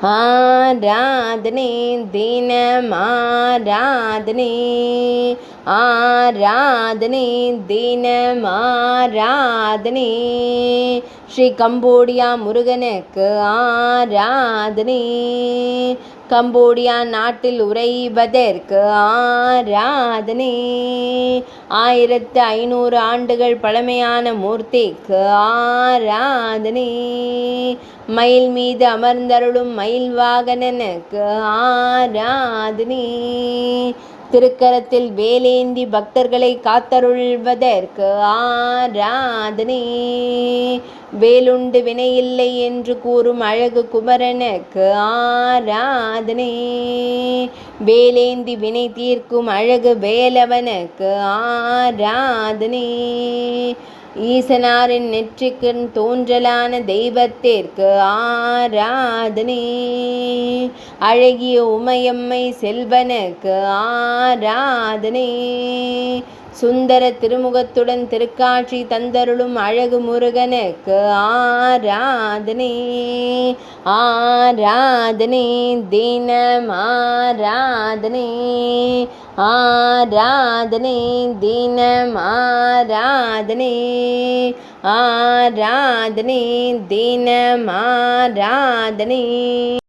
ஆராதனை தினம் ஆராதனை, ஆராதனை தினம் ஆராதனை, ஸ்ரீ கம்போடியா முருகனுக்கு ஆராதனை, கம்போடியா நாட்டில் உறைவதற்கு ஆராதனை, 1500 ஆண்டுகள் பழமையான மூர்த்திக்கு ஆராதனை, மயில் மீது அமர்ந்தருளும் மயில் வாகனனுக்கு ஆராதனை, திருக்கரத்தில் வேலேந்தி பக்தர்களை காத்தருள்வதற்கு ஆராதனை, வேலுண்டு வினையில்லை என்று கூறும் அழகு குமரனுக்கு ஆராதனை, வேலேந்தி வினை தீர்க்கும் அழகு வேலவனுக்கு ஆராதனை, ஈசனாரின் நெற்றிக்கு தோன்றலான தெய்வத்திற்கு ஆராதனை, அழகிய உமையம்மை செல்வனுக்கு ஆராதனை, சுந்தர திருமுகத்துடன் திருக்காட்சி தந்தருளும் அழகு முருகனுக்கு ஆராதனை, ஆராதனை தினம் ஆராதனை, ஆராதனை தினம் ஆராதனை, ஆராதனை தினம் ஆராதனை.